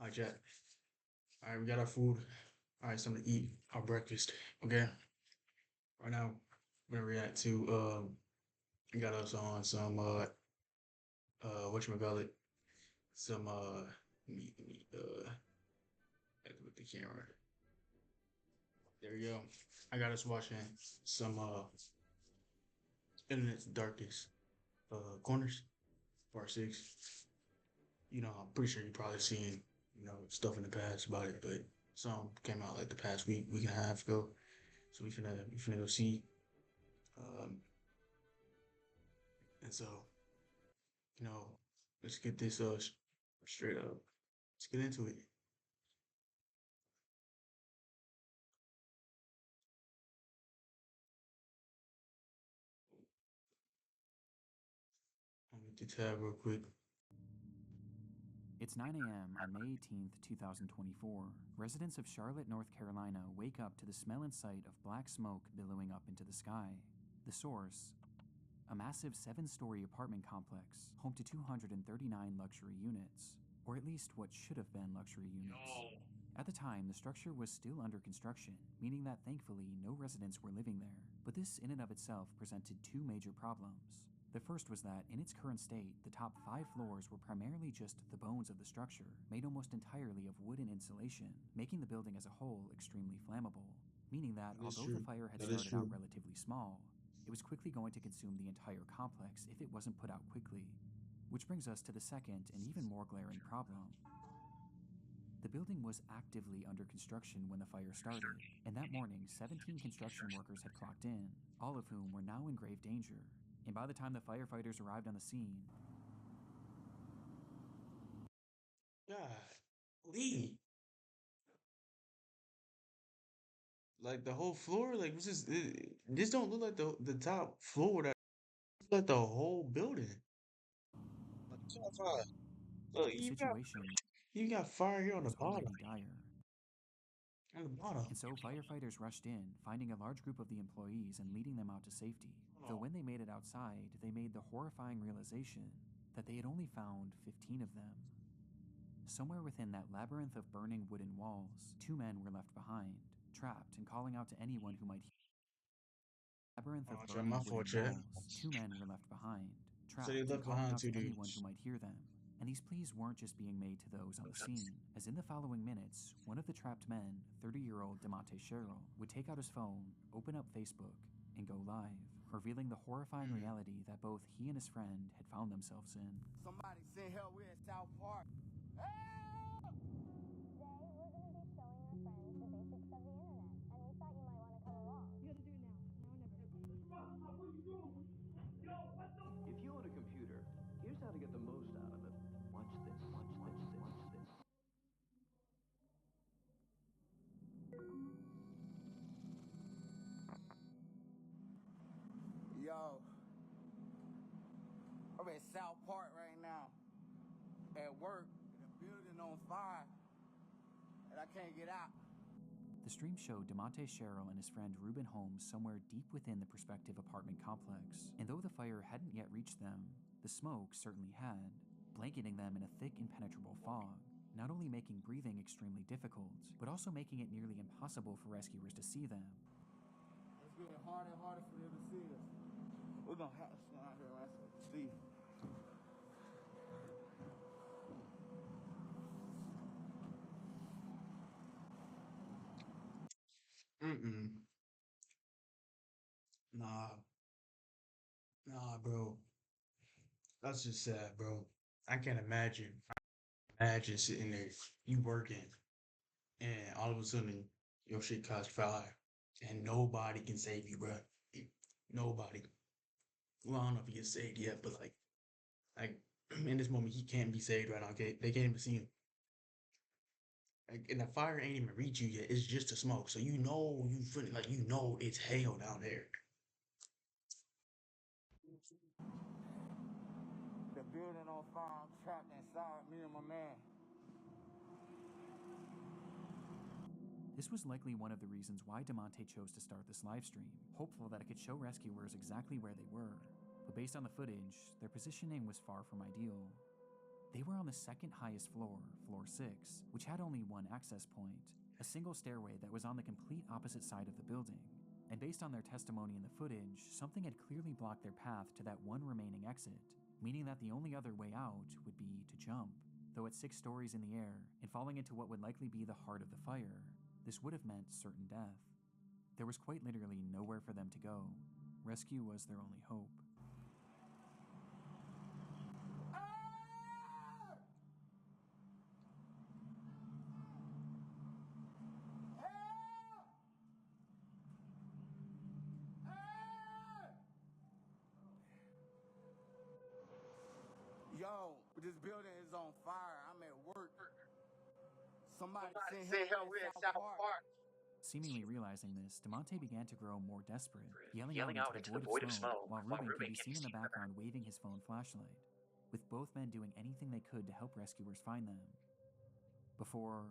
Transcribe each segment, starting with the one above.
All right, chat. All right, we got our food. All right, something to eat. Our breakfast. Okay. Right now, we're gonna react to we got us on some whatchamacallit, some with the camera. There we go. I got us watching some Internet's Darkest Corners, part six. I'm pretty sure you probably seen, stuff in the past about it, but some came out like the past week and a half ago. So we finna go see. Um, and so, you know, let's get this straight up. Let's get into it. Let me get the tab real quick. It's 9 a.m. on May 18th, 2024. Residents of Charlotte, North Carolina wake up to the smell and sight of black smoke billowing up into the sky. The source: a massive 7-story apartment complex, home to 239 luxury units, or at least what should have been luxury units. Yo. At the time, the structure was still under construction, meaning that thankfully no residents were living there. But this in and of itself presented two major problems. The first was that, in its current state, the top 5 floors were primarily just the bones of the structure, made almost entirely of wood and insulation, making the building as a whole extremely flammable. Meaning that, That is although the true. fire had That is started out true. relatively small, it was quickly going to consume the entire complex if it wasn't put out quickly. Which brings us to the second and even more glaring problem. The building was actively under construction when the fire started, and that morning, 17 construction workers had clocked in, all of whom were now in grave danger. And by the time the firefighters arrived on the scene, God, Lee, like the whole floor, like this don't look like the top floor. That looks like the whole building. Like top five. Look, the situation you got fire here on the was bottom. already dire. On the bottom. And so firefighters rushed in, finding a large group of the employees and leading them out to safety. Though Oh, when they made it outside, they made the horrifying realization that they had only found 15 of them. Somewhere within that labyrinth of burning wooden walls, 2 men were left behind, trapped and calling out to anyone who might labyrinth of chat, my burning fault, wooden chat. walls. 2 men were left behind, So they trapped and left calling behind out two to anyone who dudes. might hear them. And these pleas weren't just being made to those on the scene, as in the following minutes, one of the trapped men, 30-year-old DeMonte Sherrill, would take out his phone, open up Facebook, and go live, revealing the horrifying Mm. reality that both he and his friend had found themselves in. Somebody send help. We're in South Park. Help! Today, we're going to be showing our friends the basics of the internet, and we thought you might want to come along. You gotta do it now. Now or never. If you own a computer, here's how to get the most out of it. Watch this. Watch this. Watch this. Yo, I'm in South Park right now. At work, the building on fire, and I can't get out. The stream showed DeMonte Sherrill and his friend Reuben Holmes somewhere deep within the prospective apartment complex, and though the fire hadn't yet reached them, the smoke certainly had, blanketing them in a thick, impenetrable fog, not only making breathing extremely difficult, but also making it nearly impossible for rescuers to see them. It's getting harder and harder for them to see us. We're gonna have to stand out here and see. Mm-mm. Nah, nah, bro. That's just sad, bro. I can't imagine. Imagine sitting there, you working, and all of a sudden your shit catch fire, and nobody can save you, bro. Nobody. Well, I don't know if he gets saved yet, but like in this moment, he can't be saved right now. Okay, they can't even see him. Like, and the fire ain't even reach you yet. It's just the smoke, so it's hell down there. The building on fire. I'm trapped inside. Me and my man. This was likely one of the reasons why DeMonte chose to start this livestream, hopeful that it could show rescuers exactly where they were. But based on the footage, their positioning was far from ideal. They were on the second highest floor, floor 6, which had only one access point, a single stairway that was on the complete opposite side of the building. And based on their testimony in the footage, something had clearly blocked their path to that one remaining exit, meaning that the only other way out would be to jump. Though at 6 stories in the air and falling into what would likely be the heart of the fire, this would have meant certain death. There was quite literally nowhere for them to go. Rescue was their only hope. Yo, this building is on fire. I'm at work. Somebody send help. We're in South Park. Seemingly realizing this, DeMonte began to grow more desperate, yelling out into the void of smoke, while Ruben could be seen in the background waving his phone flashlight, with both men doing anything they could to help rescuers find them. Before...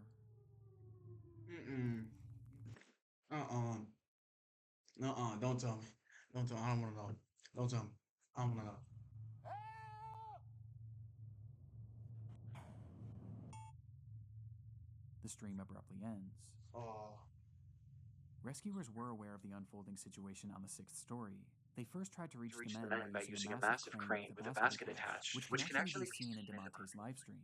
Don't tell me. Don't tell me. I don't want to know. Don't tell me. I don't want to know. the stream abruptly ends. Oh. Rescuers were aware of the unfolding situation on the 6th story. They first tried to reach the men by using a massive crane with a basket attached, which can actually be seen in DeMonte's livestream.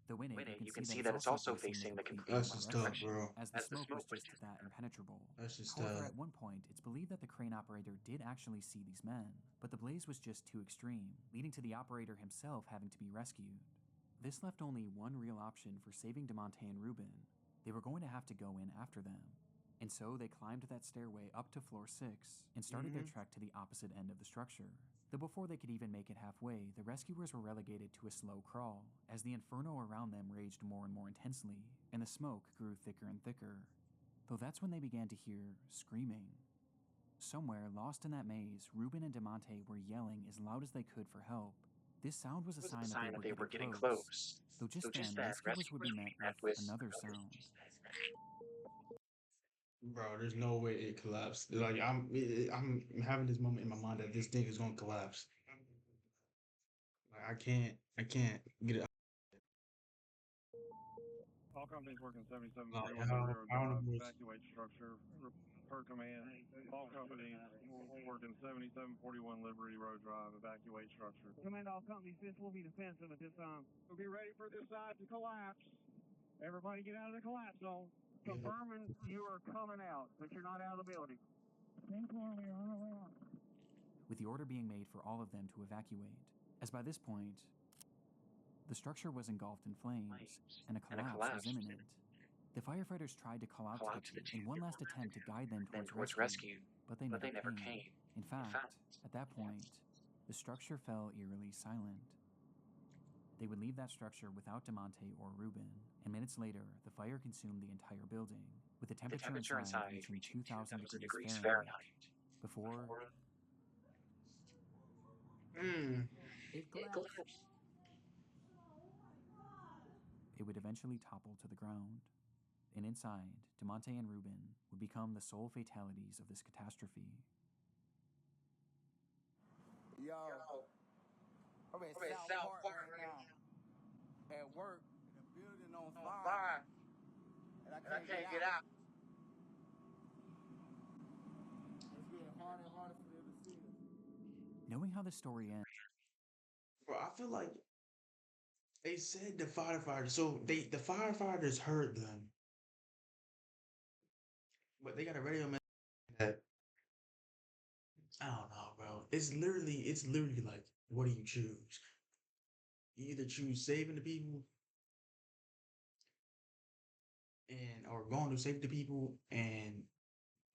Though in it, you can see that it's also facing the complete That's just tough, bro. as the smoke was just that impenetrable. That's just However, at one point, it's believed that the crane operator did actually see these men, but the blaze was just too extreme, leading to the operator himself having to be rescued. This left only one real option for saving DeMonte and Ruben. They were going to have to go in after them. And so they climbed that stairway up to floor 6 and started their trek to the opposite end of the structure. Though before they could even make it halfway, the rescuers were relegated to a slow crawl, as the inferno around them raged more and more intensely, and the smoke grew thicker and thicker. Though that's when they began to hear screaming. Somewhere, lost in that maze, Ruben and DeMonte were yelling as loud as they could for help. This sound was a sign that they were getting close. Though just then, rescuers would be met with another sound. Bro, there's no way it collapsed. Like I'm having this moment in my mind that this thing is gonna collapse. Like I can't get it. All companies working 77 I drive, don't know. evacuate structure per command. All companies working 7741 Liberty Road Drive, evacuate structure. Command all companies, this will be defensive at this time. We'll be ready for this side to collapse. Everybody get out of the collapse zone. Confirming you are coming out, but you're not out of the building. 10-4, we are on our way out. With the order being made for all of them to evacuate, as by this point, the structure was engulfed in flames, and a collapse was imminent. The firefighters tried to call out to the team in one last attempt to guide them towards rescue, but they never came. In fact, at that point, the structure fell eerily silent. They would leave that structure without DeMonte or Ruben, and minutes later, the fire consumed the entire building, with the temperature inside reaching 2,000 degrees Fahrenheit. Before It collapsed. it would eventually topple to the ground. And inside, DeMonte and Ruben would become the sole fatalities of this catastrophe. Yo, I'm in South Park right now. At work, the building on fire, and I can't get out. It's getting harder and harder for them to see it. Knowing how the story ends, Bro, I feel like they said the firefighters. So the firefighters heard them, but they got a radio message that I don't know, bro. It's literally like, what do you choose? You either choose saving the people or going to save the people and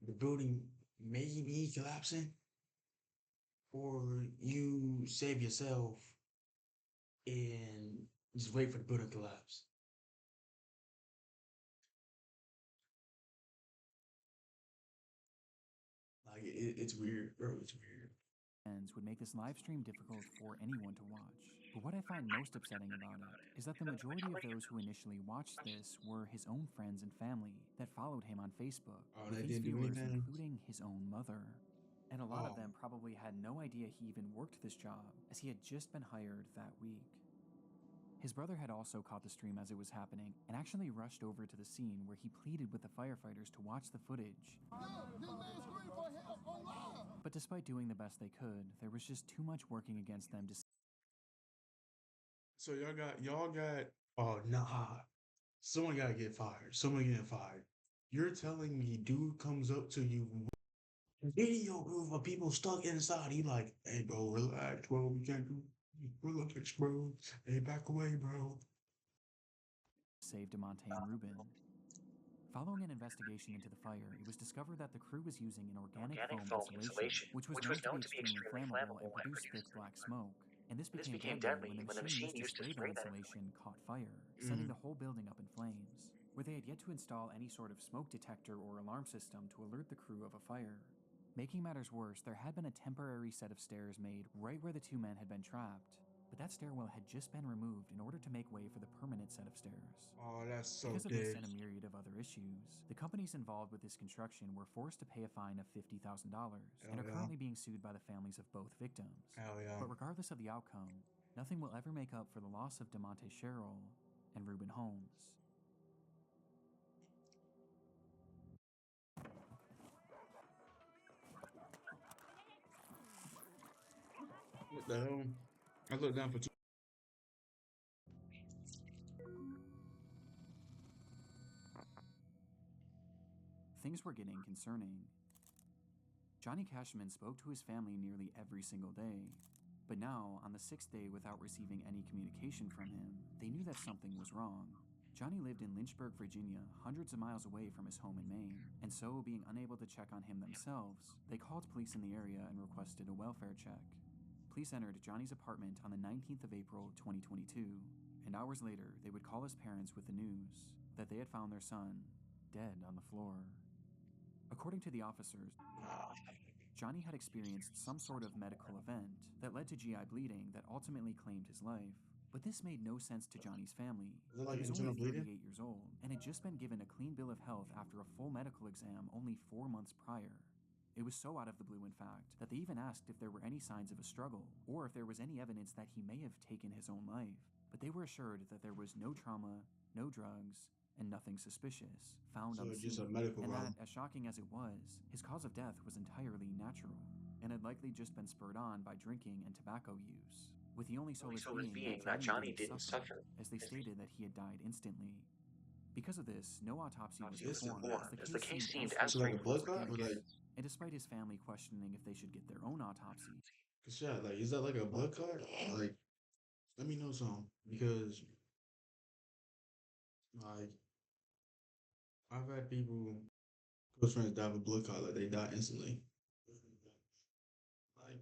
the building may be collapsing, or you save yourself and just wait for the building to collapse. Like it's weird, bro. It's weird. would make this live stream difficult for anyone to watch. But what I find most upsetting about it is that the majority of those who initially watched this were his own friends and family that followed him on Facebook, Oh, with they these didn't do viewers anything? including his own mother. And a lot of Oh. them probably had no idea he even worked this job, as he had just been hired that week. His brother had also caught the stream as it was happening and actually rushed over to the scene where he pleaded with the firefighters to watch the footage. But despite doing the best they could, there was just too much working against them to. So y'all got oh nah. Someone gotta get fired. Someone getting fired. You're telling me dude comes up to you video proof of people stuck inside. He like, hey bro, relax, bro. We can't do relax, bro. Hey, back away, bro. Save DeMonte and Ruben. Following an investigation into the fire, it was discovered that the crew was using an organic foam insulation, which was known to be extremely flammable and produce thick black smoke. And this became deadly when the machine used to spray that insulation caught fire, sending the whole building up in flames. Where they had yet to install any sort of smoke detector or alarm system to alert the crew of a fire. Making matters worse, there had been a temporary set of stairs made right where the two men had been trapped. But that stairwell had just been removed in order to make way for the permanent set of stairs. Oh, that's so Because of dead. this and a myriad of other issues, the companies involved with this construction were forced to pay a fine of $50,000 and are currently being sued by the families of both victims. Hell yeah. But regardless of the outcome, nothing will ever make up for the loss of DeMonte Sherrill and Ruben Holmes. What the hell? I looked down for two. Things were getting concerning. Johnny Cashman spoke to his family nearly every single day, but now, on the 6th day without receiving any communication from him, they knew that something was wrong. Johnny lived in Lynchburg, Virginia, hundreds of miles away from his home in Maine, and so, being unable to check on him themselves, they called police in the area and requested a welfare check. Police entered Johnny's apartment on the 19th of April, 2022, and hours later, they would call his parents with the news that they had found their son dead on the floor. According to the officers, Johnny had experienced some sort of medical event that led to GI bleeding that ultimately claimed his life. But this made no sense to Johnny's family. Is it like He was internal only 38 bleeding? years old and had just been given a clean bill of health after a full medical exam only 4 months prior. It was so out of the blue, in fact, that they even asked if there were any signs of a struggle or if there was any evidence that he may have taken his own life. But they were assured that there was no trauma, no drugs, and nothing suspicious found on the just a scene, medical and problem. that, as shocking as it was, his cause of death was entirely natural and had likely just been spurred on by drinking and tobacco use, with the only solace being that Johnny didn't suffer, as they stated that he had died instantly. Because of this, no autopsy was performed, as the case seemed as So like a blood straightforward clot, or like, and despite his family questioning if they should get their own autopsy, cause yeah, like, is that like a blood clot? Like, let me know something because, like, I've had people, close friends die of a blood clot, like they die instantly. Like,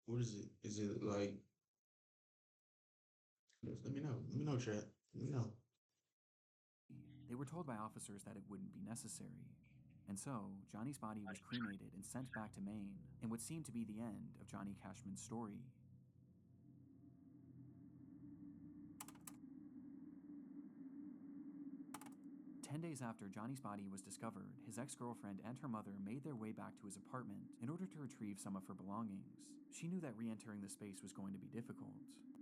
what is it? Is it like? Let me know. Let me know, chat. Let me know. they were told by officers that it wouldn't be necessary. And so, Johnny's body was cremated and sent back to Maine, in what seemed to be the end of Johnny Cashman's story. 10 days after Johnny's body was discovered, his ex-girlfriend and her mother made their way back to his apartment in order to retrieve some of her belongings. She knew that re-entering the space was going to be difficult,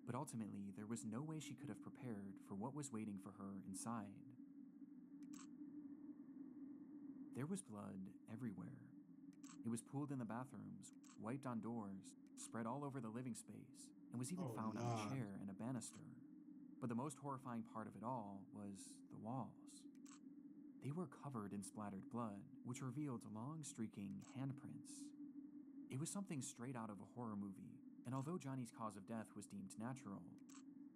but ultimately there was no way she could have prepared for what was waiting for her inside. There was blood everywhere. It was pooled in the bathrooms, wiped on doors, spread all over the living space, and was even found on a chair and a banister. But the most horrifying part of it all was the walls. They were covered in splattered blood, which revealed long, streaking handprints. It was something straight out of a horror movie, and although Johnny's cause of death was deemed natural,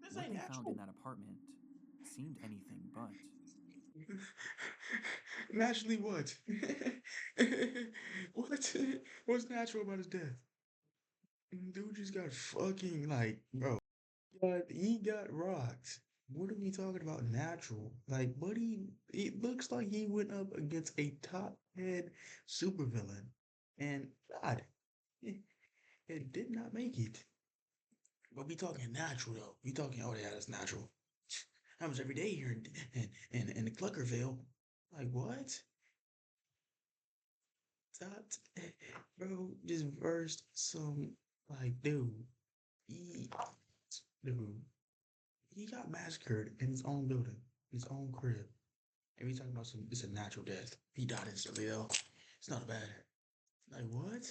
what they found in that apartment seemed anything but. Naturally, what? What? What's natural about his death? Dude just got fucking like, bro. He got rocked. What are we talking about? Natural, like, buddy. It looks like he went up against a top head supervillain, and God, it did not make it. But we talking natural though. We talking, oh yeah, that's natural. Happens every day here in Cluckerville. Like what? That bro just versed some like dude. He Dude, he got massacred in his own building, his own crib. And we talking about some, it's a natural death. He died instantly though. It's not bad. Like what?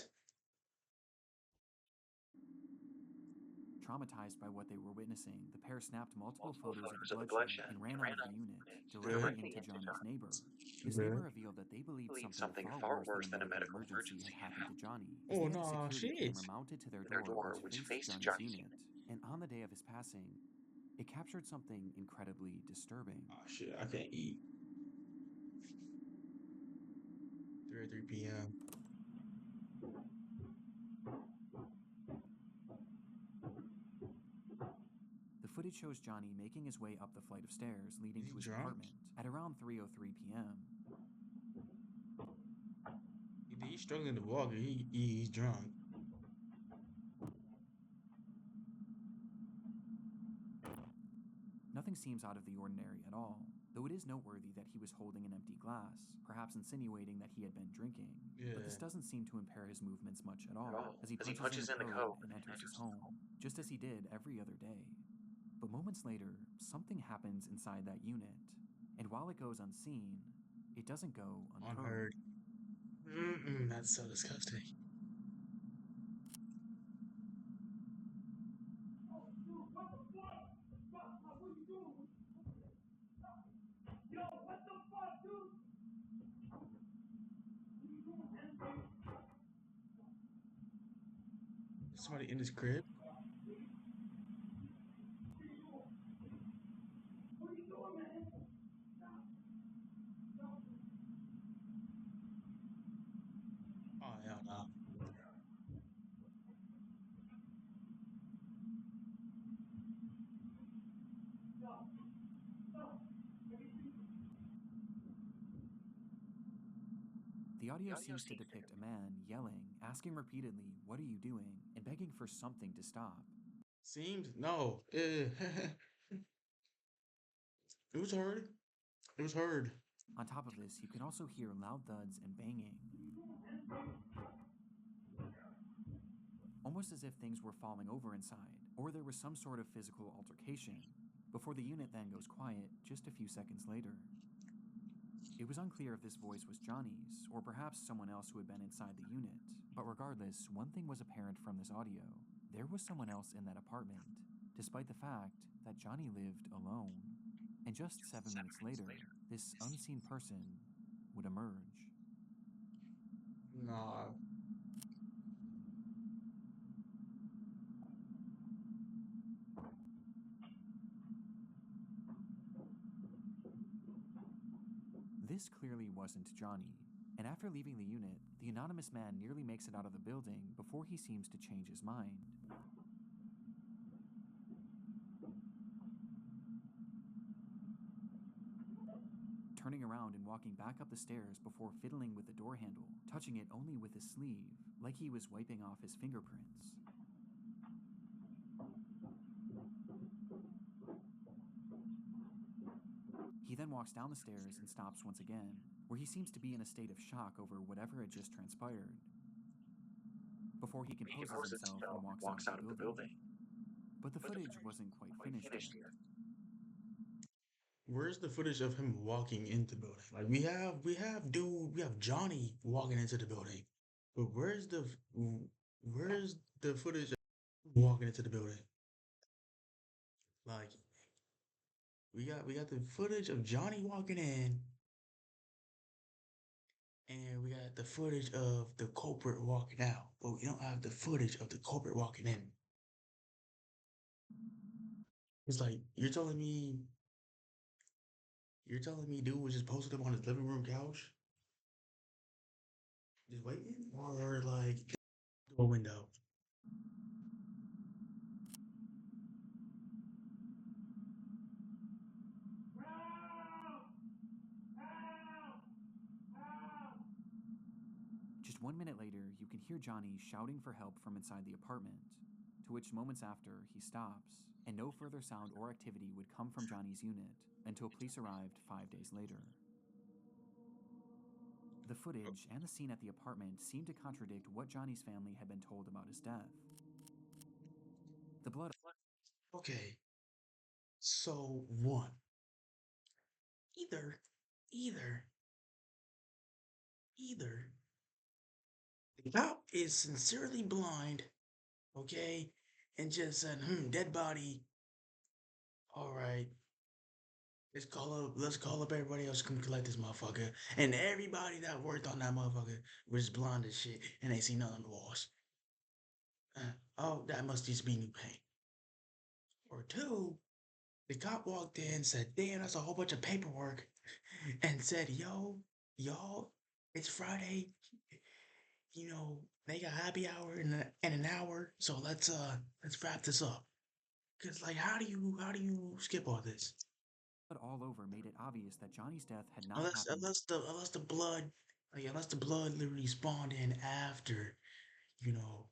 Traumatized by what they were witnessing, the pair snapped multiple photos of the bloodshed and ran out of the unit, directly into Johnny's neighbor. This neighbor Good. revealed that they believed something far worse than a medical emergency had happened to Johnny, as Oh they had a no, security shit. camera mounted to their door which faced Johnny's unit. And on the day of his passing, it captured something incredibly disturbing. Oh shit, I can't eat. 3 p.m. The footage shows Johnny making his way up the flight of stairs leading Is to he his drunk? apartment at around 3:03 p.m. He's struggling to walk. He's drunk. Nothing seems out of the ordinary at all, though it is noteworthy that he was holding an empty glass, perhaps insinuating that he had been drinking. But this Yeah. doesn't seem to impair his movements much at all, as he punches in the code and enters his home, just as he did every other day. But moments later, something happens inside that unit, and while it goes unseen, it doesn't go unheard. Unheard. That's so disgusting. Somebody in his crib? Oh hell no. The audio seems to depict a man yelling, asking repeatedly, "What are you doing?" and begging for something to stop. Seems no. It was heard. It was heard. On top of this, you can also hear loud thuds and banging, almost as if things were falling over inside, or there was some sort of physical altercation, before the unit then goes quiet just a few seconds later. It was unclear if this voice was Johnny's, or perhaps someone else who had been inside the unit, but regardless, one thing was apparent from this audio. There was someone else in that apartment, despite the fact that Johnny lived alone. And just 7 minutes later, this unseen person would emerge. Nah. This clearly wasn't Johnny, and after leaving the unit, the anonymous man nearly makes it out of the building before he seems to change his mind. Turning around and walking back up the stairs before fiddling with the door handle, touching it only with his sleeve, like he was wiping off his fingerprints. He then walks down the stairs and stops once again, where he seems to be in a state of shock over whatever had just transpired, before he composes himself and walks out of the building. But the footage wasn't quite finished yet. Where's the footage of him walking into the building? Like we have Johnny walking into the building, but where's the footage of him walking into the building? Like we got the footage of Johnny walking in, and we got the footage of the culprit walking out, but we don't have the footage of the culprit walking in. It's like you're telling me dude was just posted up on his living room couch, just waiting, or like through a window. Just 1 minute later, you can hear Johnny shouting for help from inside the apartment, to which moments after, he stops, and no further sound or activity would come from Johnny's unit until police arrived 5 days later. The footage and the scene at the apartment seemed to contradict what Johnny's family had been told about his death. The blood Okay, so one, either, either, either the cop is sincerely blind, okay, and just said, dead body. All right, let's call up everybody else to come collect this motherfucker. And everybody that worked on that motherfucker was blind as shit, and they see nothing on the walls. Oh, that must just be new paint. Or two, the cop walked in, said, "Damn, that's a whole bunch of paperwork," and said, "Yo, y'all, it's Friday. They got happy hour in an hour, so let's wrap this up." Cause like, how do you skip all this? Blood all over made it obvious that Johnny's death had not Unless happened. unless the unless the blood, like unless the blood literally spawned in after, you know,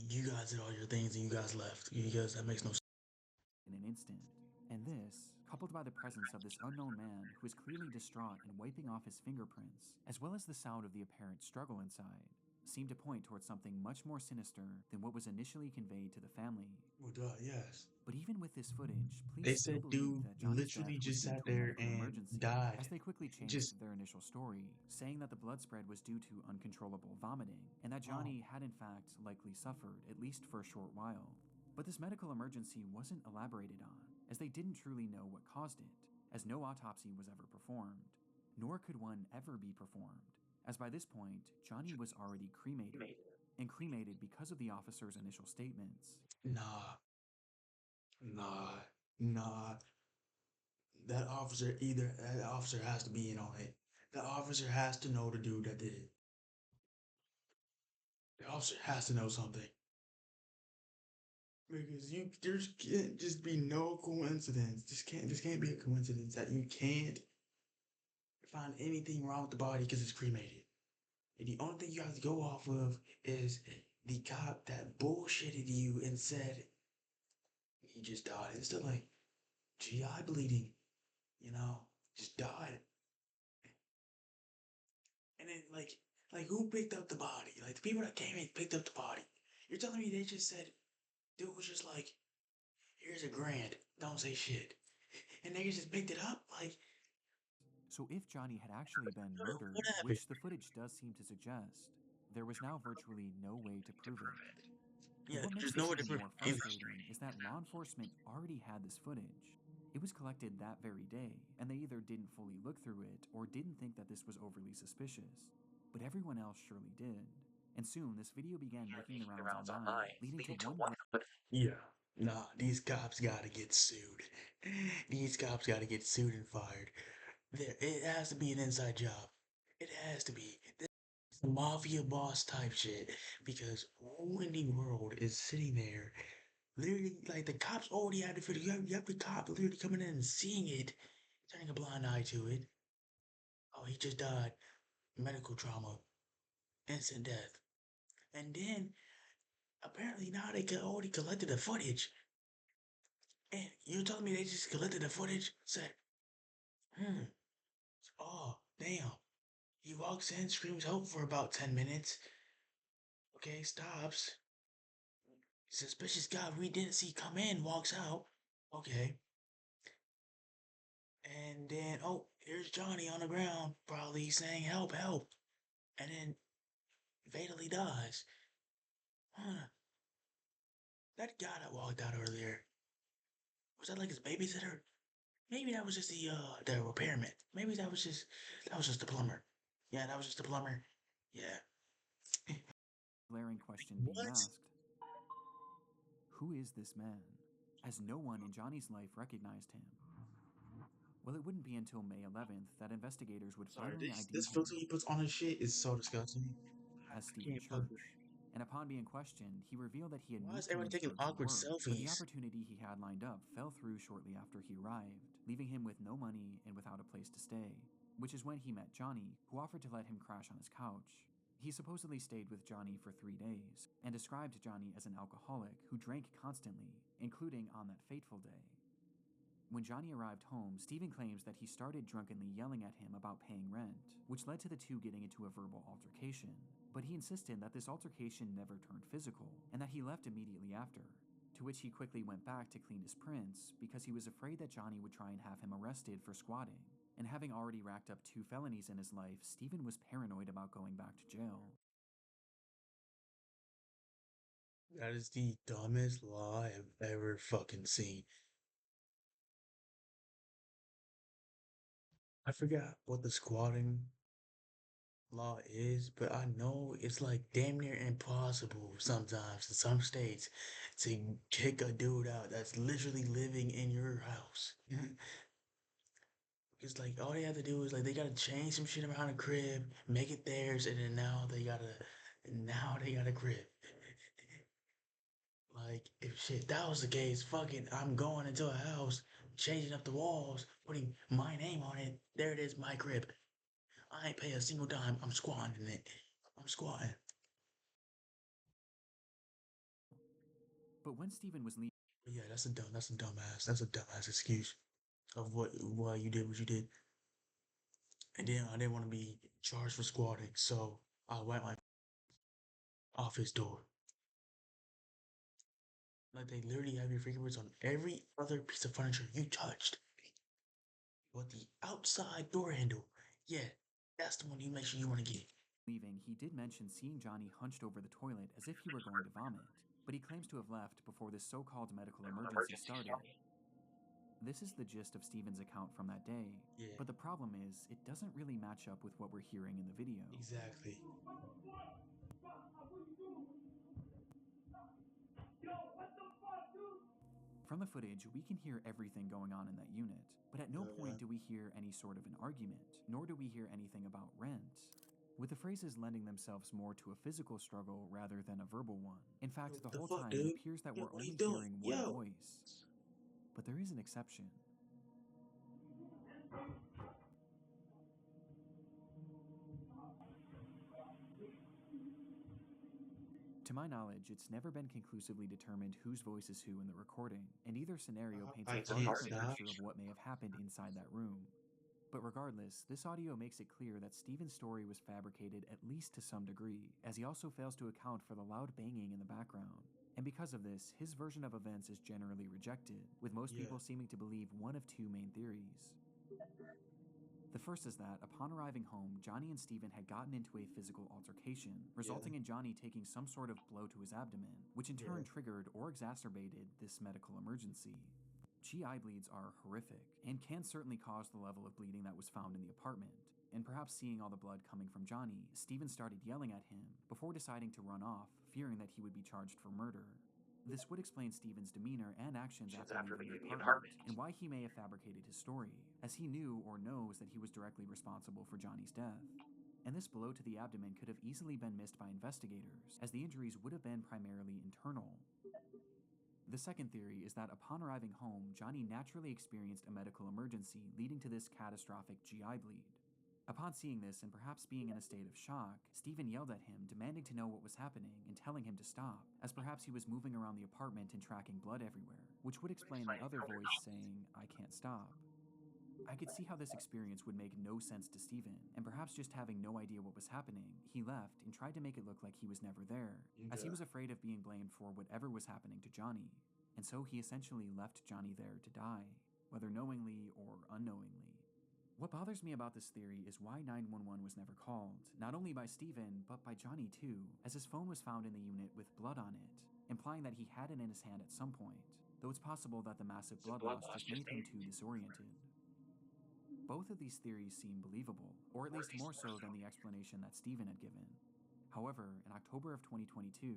you guys did all your things and you guys left. Because that makes no sense. In an instant. And this, coupled by the presence of this unknown man who was clearly distraught and wiping off his fingerprints, as well as the sound of the apparent struggle inside, seemed to point towards something much more sinister than what was initially conveyed to the family. Well, duh, yes. But even with this footage, They police still said believe dude that Johnny's death literally was just due sat to a there medical and emergency, died. as they quickly Just changed their initial story, saying that the blood spread was due to uncontrollable vomiting, and that oh, Johnny had in fact likely suffered, at least for a short while. But this medical emergency wasn't elaborated on, as they didn't truly know what caused it, as no autopsy was ever performed, nor could one ever be performed, as by this point, Johnny was already cremated, and cremated because of the officer's initial statements. nah, nah, nah. That officer has to be in on it. The officer has to know the dude that did it. The officer has to know something. Because there's can't just be no coincidence. This can't be a coincidence that you can't find anything wrong with the body because it's cremated. And the only thing you have to go off of is the cop that bullshitted you and said he just died. It's still like GI bleeding, you know, just died. And then like who picked up the body? Like the people that came in picked up the body. You're telling me they just said dude was just like, here's $1,000, don't say shit. And they just picked it up? Like, So, if Johnny had actually been what murdered, happened? which the footage does seem to suggest, there was now virtually no way to prove it. Yeah, And what makes there's this no even different more frustrating is that law enforcement already had this footage. It was collected that very day, and they either didn't fully look through it or didn't think that this was overly suspicious. But everyone else surely did. And soon, this video began making the rounds online, leading to one Yeah. Nah, these cops gotta get sued. These cops gotta get sued and fired. It has to be an inside job. It has to be. This is the mafia boss type shit. Because who in the world is sitting there, literally, like the cops already had the video. You have the cop literally coming in and seeing it, turning a blind eye to it. Oh, he just died. Medical trauma. Instant death. And then, apparently now they already collected the footage. And you're telling me they just collected the footage? Said, hmm, oh, damn. He walks in, screams help for about 10 minutes. Okay, stops. Suspicious guy we didn't see come in walks out. Okay. And then, oh, here's Johnny on the ground, probably saying help, help. And then fatally dies. Huh. That guy that walked out earlier, was that like his babysitter? Maybe that was just the repairman. Maybe that was just the plumber. Yeah, that was just the plumber. Yeah. glaring question being What? asked: who is this man? As no one in Johnny's life recognized him. Well, it wouldn't be until May 11th that investigators would Sorry, finally this ID him filter he puts on his shit is so disgusting. as I Stephen can't fuck with Church. And upon being questioned, he revealed that he had Why is moved to everybody taking Lynchburg for awkward work, but the selfies? opportunity he had lined up fell through shortly after he arrived, leaving him with no money and without a place to stay, which is when he met Johnny, who offered to let him crash on his couch. He supposedly stayed with Johnny for 3 days, and described Johnny as an alcoholic who drank constantly, including on that fateful day. When Johnny arrived home, Stephen claims that he started drunkenly yelling at him about paying rent, which led to the two getting into a verbal altercation. But he insisted that this altercation never turned physical, and that he left immediately after. to which he quickly went back to clean his prints because he was afraid that Johnny would try and have him arrested for squatting. And having already racked up 2 felonies in his life, Stephen was paranoid about going back to jail. That is the dumbest law I've ever fucking seen. I forgot what the squatting law is, but I know it's like damn near impossible sometimes in some states to kick a dude out that's literally living in your house. It's like all they have to do is like they gotta change some shit around the crib, make it theirs, and then now they got a crib. Like if shit that was the case, fucking I'm going into a house, changing up the walls, putting my name on it. There it is, my crib. I ain't pay a single dime. I'm squatting in it. I'm squatting. But when Stephen was leaving, But yeah, that's a dumbass excuse of why you did what you did. And then I didn't want to be charged for squatting, so I went my off his door. Like they literally have your fingerprints on every other piece of furniture you touched. But the outside door handle, yeah, that's the one you make sure you want to get. he did mention seeing Johnny hunched over the toilet as if he were going to vomit, but he claims to have left before this so-called medical emergency started. This is the gist of Stephen's account from that day, Yeah, but the problem is, it doesn't really match up with what we're hearing in the video. exactly. From the footage, we can hear everything going on in that unit, but at no Yeah, point do we hear any sort of an argument, nor do we hear anything about rent, with the phrases lending themselves more to a physical struggle rather than a verbal one. In fact, what the the whole fuck, time it dude? appears that Yo, we're what are you only doing? hearing one Yo. voice. But there is an exception. To my knowledge, it's never been conclusively determined whose voice is who in the recording, and either scenario paints a I far can't different stop. picture of what may have happened inside that room. But regardless, this audio makes it clear that Stephen's story was fabricated at least to some degree, as he also fails to account for the loud banging in the background. And because of this, his version of events is generally rejected, with most Yeah, people seeming to believe one of 2 main theories. The first is that, upon arriving home, Johnny and Stephen had gotten into a physical altercation, resulting in Johnny taking some sort of blow to his abdomen, which in turn triggered or exacerbated this medical emergency. GI bleeds are horrific, and can certainly cause the level of bleeding that was found in the apartment. And perhaps seeing all the blood coming from Johnny, Stephen started yelling at him, before deciding to run off, fearing that he would be charged for murder. This would explain Stephen's demeanor and actions after leaving the apartment, and why he may have fabricated his story, as he knew or knows that he was directly responsible for Johnny's death. And this blow to the abdomen could have easily been missed by investigators, as the injuries would have been primarily internal. The second theory is that upon arriving home, Johnny naturally experienced a medical emergency, leading to this catastrophic GI bleed. Upon seeing this and perhaps being in a state of shock, Stephen yelled at him, demanding to know what was happening and telling him to stop, as perhaps he was moving around the apartment and tracking blood everywhere, which would explain the other voice saying, "I can't stop." I could see how this experience would make no sense to Stephen, and perhaps just having no idea what was happening, he left and tried to make it look like he was never there, as he was afraid of being blamed for whatever was happening to Johnny, and so he essentially left Johnny there to die, whether knowingly or unknowingly. What bothers me about this theory is why 911 was never called, not only by Stephen, but by Johnny too, as his phone was found in the unit with blood on it, implying that he had it in his hand at some point, though it's possible that the massive blood loss just made him too disoriented. Both of these theories seem believable, or at least more so than the explanation that Stephen had given. However, in October of 2022,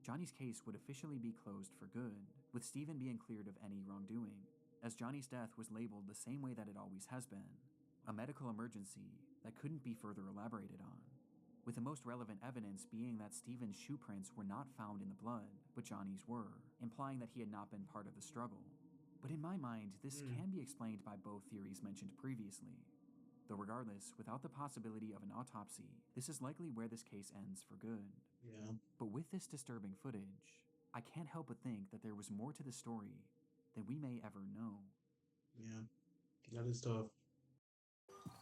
Johnny's case would officially be closed for good, with Stephen being cleared of any wrongdoing, as Johnny's death was labeled the same way that it always has been, a medical emergency that couldn't be further elaborated on, with the most relevant evidence being that Stephen's shoe prints were not found in the blood, but Johnny's were, implying that he had not been part of the struggle. But in my mind, this can be explained by both theories mentioned previously. Though regardless, without the possibility of an autopsy, this is likely where this case ends for good. yeah, But with this disturbing footage, I can't help but think that there was more to the story than we may ever know. yeah. That is tough.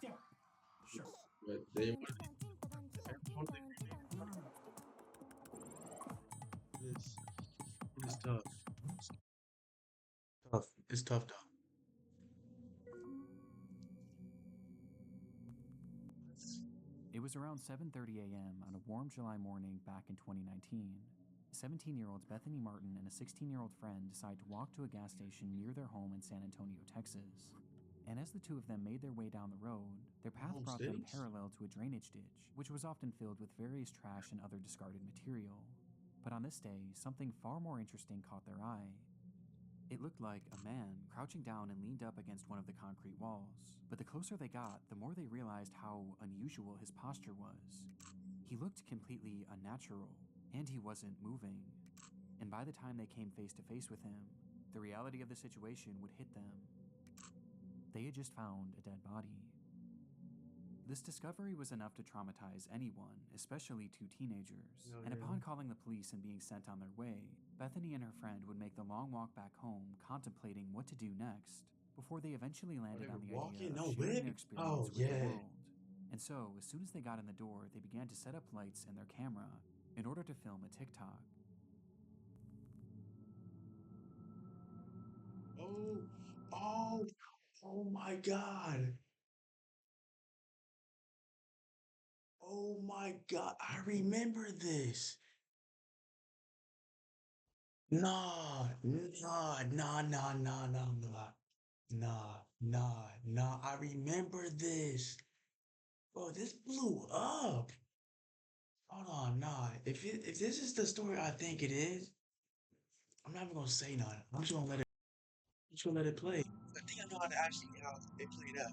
Yeah, sure. But they this tough. Tough. It's tough though. It was around 7:30 a.m. on a warm July morning back in 2019. 17-year-olds Bethany Martin and a 16-year-old friend decide to walk to a gas station near their home in San Antonio, Texas. And as the two of them made their way down the road, their path Home brought them states? parallel to a drainage ditch, which was often filled with various trash and other discarded material. But on this day, something far more interesting caught their eye. It looked like a man crouching down and leaned up against one of the concrete walls. But the closer they got, the more they realized how unusual his posture was. He looked completely unnatural, and he wasn't moving. And by the time they came face to face with him, the reality of the situation would hit them. They had just found a dead body. This discovery was enough to traumatize anyone, especially two teenagers. Hell And yeah. upon calling the police and being sent on their way, Bethany and her friend would make the long walk back home, contemplating what to do next, before they eventually landed they on were the walking? idea No of sharing whip? their experience Oh, with the yeah. world. And so, as soon as they got in the door, they began to set up lights and their camera in order to film a TikTok. Oh, oh, oh my God. Oh my God. I remember this. Nah, nah, nah, nah, nah, nah, nah. Nah, nah, nah. I remember this. Bro, this blew up. Hold on, nah. If this is the story I think it is, I'm not even gonna say nothing. I'm just gonna let it play. I think I know how to actually how it played out.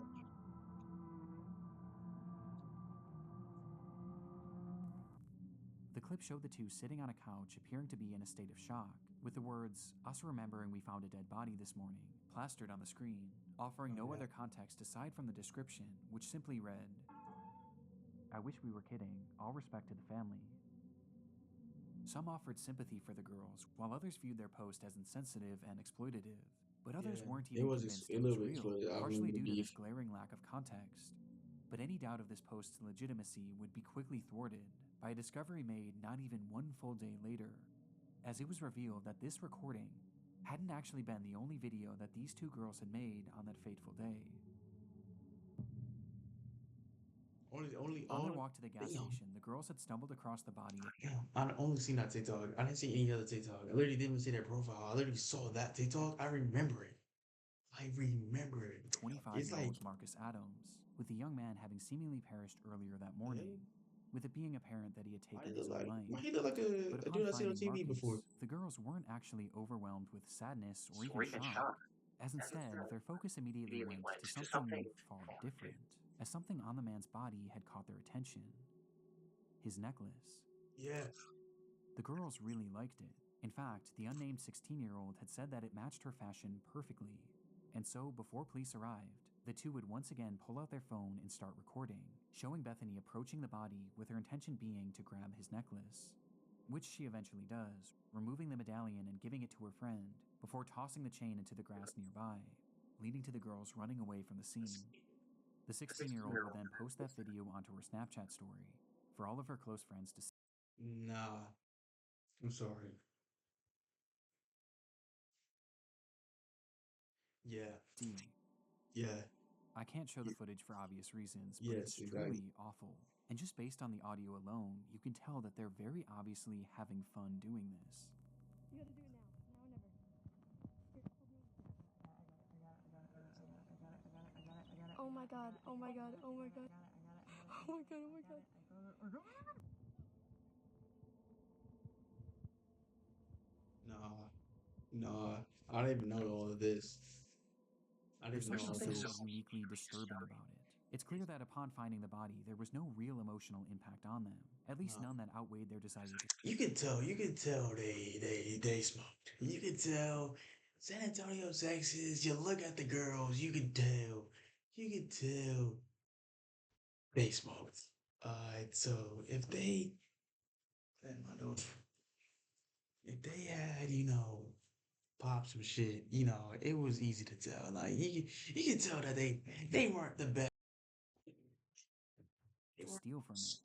The clip showed the two sitting on a couch, appearing to be in a state of shock, with the words, "Us remembering we found a dead body this morning," plastered on the screen, offering Oh no yeah. other context aside from the description, which simply read, "I wish we were kidding. All respect to the family." Some offered sympathy for the girls, while others viewed their post as insensitive and exploitative. But others Yeah. weren't It even was convinced a it was little bit real, exploited. I partially remember the due to this beef. glaring lack of context. But any doubt of this post's legitimacy would be quickly thwarted by a discovery made not even one full day later, as it was revealed that this recording hadn't actually been the only video that these two girls had made on that fateful day. Only On their all walk to the gas damn. station, the girls had stumbled across the body of Damn. I only seen that TikTok. I didn't see any other TikTok. I literally didn't even see their profile. I literally saw that TikTok. I remember it. I remember it. It's like 25-year-old Marcus Adams, with the young man having seemingly perished earlier that morning, eh? with it being apparent that he had Why taken he his look own like life. why he look like But a upon dude I seen on finding TV before? Marcus, the girls weren't actually overwhelmed with sadness or even shock, as instead, their focus immediately went to something far different, as something on the man's body had caught their attention: his necklace. Yeah. The girls really liked it. In fact, the unnamed 16-year-old had said that it matched her fashion perfectly. And so, before police arrived, the two would once again pull out their phone and start recording, showing Bethany approaching the body with her intention being to grab his necklace, which she eventually does, removing the medallion and giving it to her friend, before tossing the chain into the grass nearby, leading to the girls running away from the scene. The 16-year-old would then post that video onto her Snapchat story for all of her close friends to Nah. I'm sorry. Yeah. see. Yeah. I can't show the y- footage for obvious reasons, but Yes, it's exactly. truly awful. And just based on the audio alone, you can tell that they're very obviously having fun doing this. You gotta do it now. Now or never. Oh my god, oh my god, oh my god. Oh my god, oh my god. Nah. Nah. I don't even know all of this. I There's didn't know something all of so this. uniquely disturbing about it. It's clear that upon finding the body, there was no real emotional impact on them, at least Nah. none that outweighed their desire to. You could tell they smoked. You could tell San Antonio, Texas, you look at the girls, you could tell they smoked. Alright, so man, my lord, if they had, pop some shit, it was easy to tell. Like you could tell that they weren't the best. They weren't Steal the from it.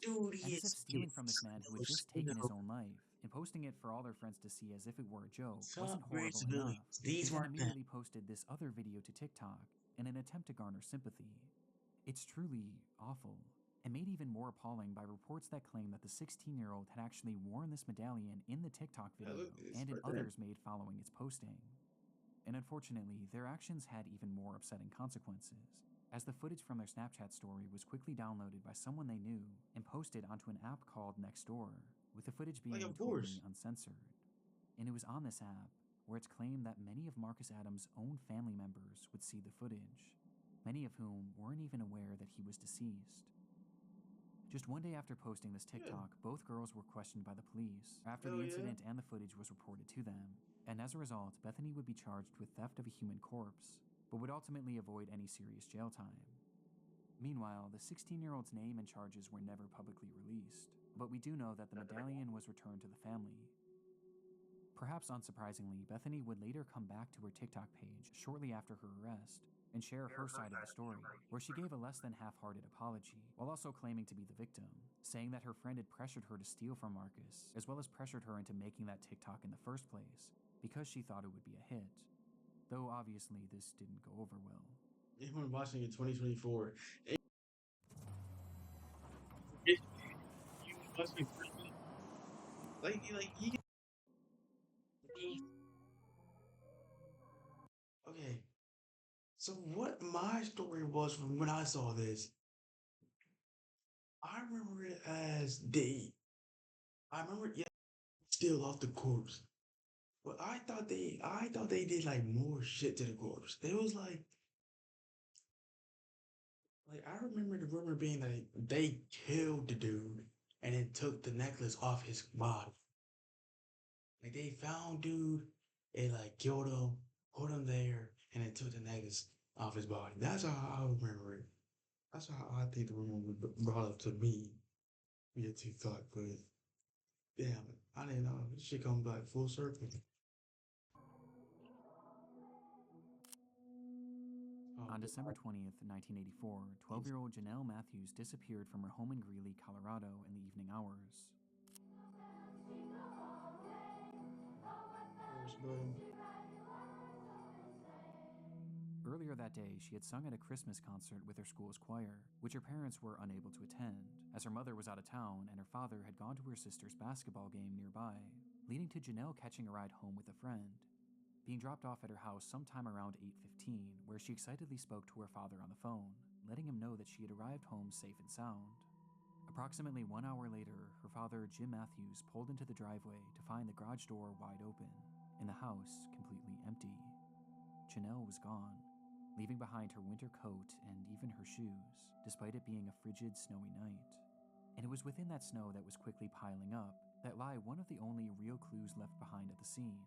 And as if studious stealing from this kids. man who had Those, just taken his own life, and posting it for all their friends to see as if it were a joke Some wasn't great horrible civilians. enough. These They then weren't them. immediately posted this other video to TikTok in an attempt to garner sympathy. It's truly awful, and made even more appalling by reports that claim that the 16-year-old had actually worn this medallion in the TikTok Yeah, video look, it's and in right there. others made following its posting. And unfortunately, their actions had even more upsetting consequences, as the footage from their Snapchat story was quickly downloaded by someone they knew and posted onto an app called Nextdoor, with the footage Like, being of course. totally uncensored. And it was on this app where it's claimed that many of Marcus Adams' own family members would see the footage, many of whom weren't even aware that he was deceased. Just one day after posting this Yeah. TikTok, both girls were questioned by the police after Hell the yeah. incident and the footage was reported to them. And as a result, Bethany would be charged with theft of a human corpse, but would ultimately avoid any serious jail time. Meanwhile, the 16-year-old's name and charges were never publicly released, but we do know that the medallion was returned to the family. Perhaps unsurprisingly, Bethany would later come back to her TikTok page shortly after her arrest and share her side of the story, where she gave a less than half-hearted apology, while also claiming to be the victim, saying that her friend had pressured her to steal from Marcus, as well as pressured her into making that TikTok in the first place, because she thought it would be a hit. Though obviously this didn't go over well. Anyone watching in 2024, you watching he okay. So what my story was from when I saw this, I remember it as I remember still off the corpse. But I thought they did like more shit to the corpse. It was like I remember the rumor being that they killed the dude and then took the necklace off his body. Like they found dude and like killed him, put him there, and then took the necklace off his body. That's how I remember it. That's how I think the rumor was brought up to me via TikTok. But damn, I didn't know this shit come back full circle. Oh, On God. December 20th, 1984, 12-year-old Janelle Matthews disappeared from her home in Greeley, Colorado in the evening hours. Course, bro. Earlier that day, she had sung at a Christmas concert with her school's choir, which her parents were unable to attend, as her mother was out of town and her father had gone to her sister's basketball game nearby, leading to Janelle catching a ride home with a friend. Being dropped off at her house sometime around 8:15, where she excitedly spoke to her father on the phone, letting him know that she had arrived home safe and sound. Approximately 1 hour later, her father, Jim Matthews, pulled into the driveway to find the garage door wide open, and the house completely empty. Janelle was gone, leaving behind her winter coat and even her shoes, despite it being a frigid, snowy night. And it was within that snow that was quickly piling up that lie one of the only real clues left behind at the scene.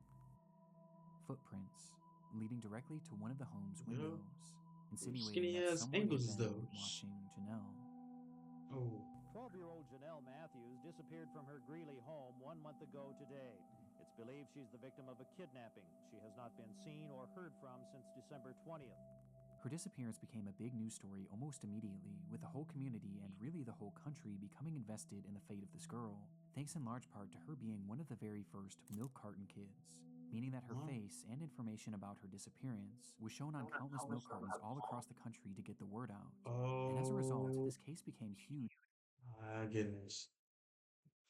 Footprints, leading directly to one of the home's Yeah. windows, insinuating Skinny that ass someone had angles been though. watching Janelle. Oh. 12-year-old Janelle Matthews disappeared from her Greeley home 1 month ago today. It's believed she's the victim of a kidnapping. She has not been seen or heard from since December 20th. Her disappearance became a big news story almost immediately, with the whole community and really the whole country becoming invested in the fate of this girl, thanks in large part to her being one of the very first milk carton kids, meaning that her face and information about her disappearance was shown on countless milk cartons all across the country to get the word out. And as a result, Oh this case became huge my goodness.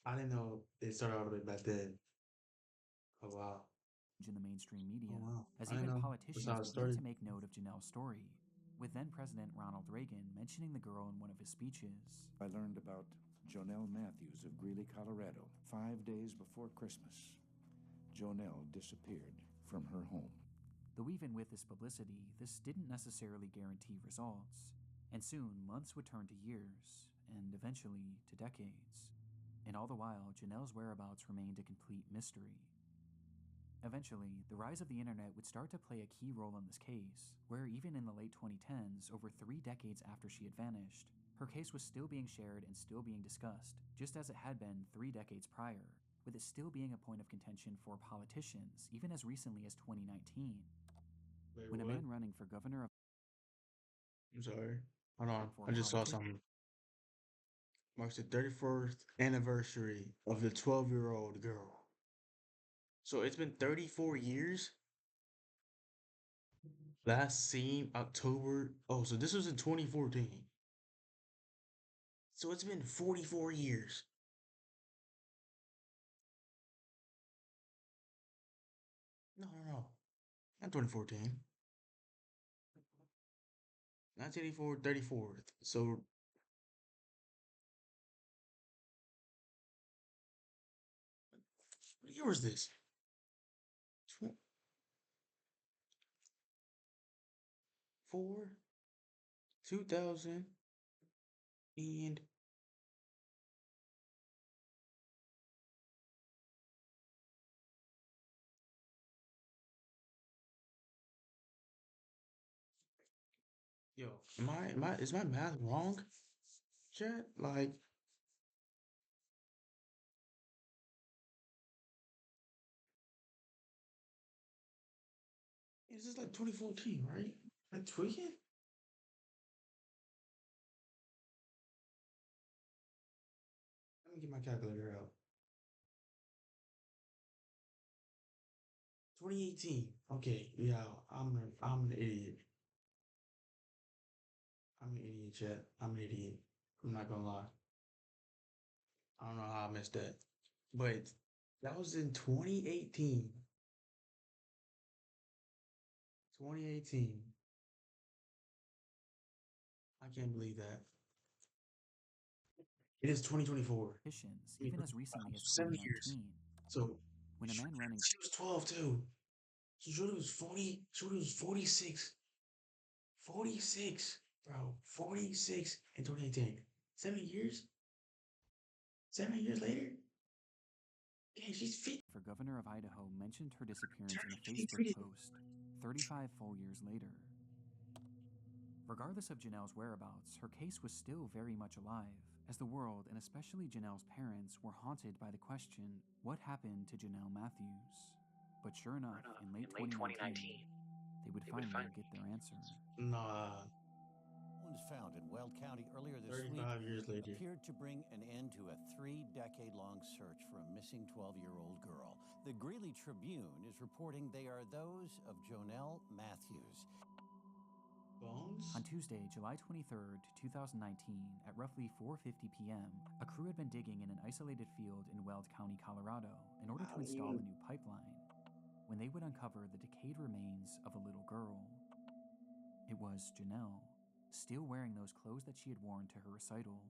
I didn't know it started all the way back then. Oh wow. in the mainstream media, Oh wow. as I didn't even know that's how politicians it began started. to make note of Janelle's story, with then President Ronald Reagan mentioning the girl in one of his speeches. I learned about Jonelle Matthews of Greeley, Colorado, 5 days before Christmas. Jonelle disappeared from her home. Though even with this publicity, this didn't necessarily guarantee results, and soon months would turn to years, and eventually to decades. And all the while, Janelle's whereabouts remained a complete mystery. Eventually, the rise of the internet would start to play a key role in this case, where even in the late 2010s, over 3 decades after she had vanished, her case was still being shared and still being discussed, just as it had been 3 decades prior, with it still being a point of contention for politicians even as recently as 2019. Wait, When a what? man running for governor of I'm sorry. Hold on. for I just saw politics something. Marks the 31st anniversary of the 12-year-old girl. So it's been 34 years. Last seen October. Oh, so this was in 2014. So it's been 44 years. No, no, no. Not 2014. 1984, 34th. So what year was this? 4, 2000, and yo, is my math wrong? Chat? Like, is this like 2014, right? Like tweaking? Let me get my calculator out. 2018. Okay, yeah, I'm an idiot. I'm an idiot, chat. I'm an idiot. I'm not gonna lie. I don't know how I missed that. But that was in 2018. 2018. I can't believe that. It is 2024. Even as recently as 7 years. 2019, So when a man running she was 12 too. So Shorty was 40. Shorty was 46. 46, bro. 46 in 2018. 7 years? 7 years later? Yeah, she's 50. for governor of Idaho mentioned her disappearance in a Turning Facebook 53. post 35 full years later. Regardless of Janelle's whereabouts, her case was still very much alive, as the world, and especially Janelle's parents, were haunted by the question, what happened to Janelle Matthews? But sure enough, in late 2019, they would finally get their answer. Nah, Bones found in Weld County earlier this week 35 years later. appeared to bring an end to a 3-decade-long search for a missing 12-year-old girl. The Greeley Tribune is reporting they are those of Jonelle Matthews. Bones? On Tuesday, July 23rd, 2019, at roughly 4:50 p.m., a crew had been digging in an isolated field in Weld County, Colorado, in order to install a new pipeline, when they would uncover the decayed remains of a little girl. It was Janelle, still wearing those clothes that she had worn to her recital,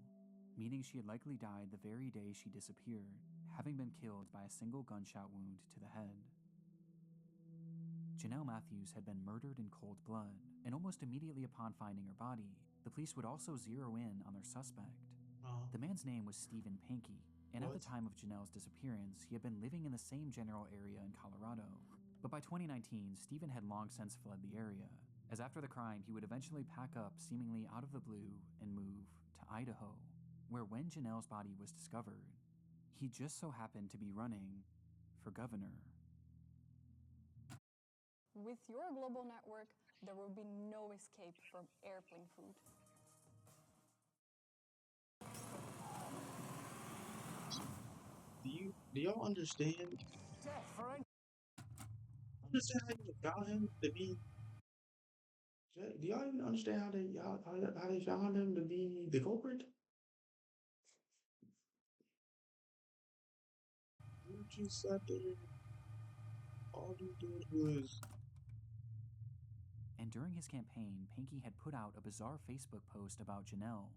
meaning she had likely died the very day she disappeared, having been killed by a single gunshot wound to the head. Janelle Matthews had been murdered in cold blood, and almost immediately upon finding her body, the police would also zero in on their suspect. The man's name was Stephen Pankey, and at the time of Janelle's disappearance, he had been living in the same general area in Colorado. But by 2019, Stephen had long since fled the area, as after the crime, he would eventually pack up seemingly out of the blue and move to Idaho, where when Janelle's body was discovered, he just so happened to be running for governor. With your global network, there will be no escape from airplane food. Do y'all understand? Understand how you found him to be? Do y'all even understand how they found him to be the culprit? You just sat there. All you did was. And during his campaign, Pankey had put out a bizarre Facebook post about Janelle,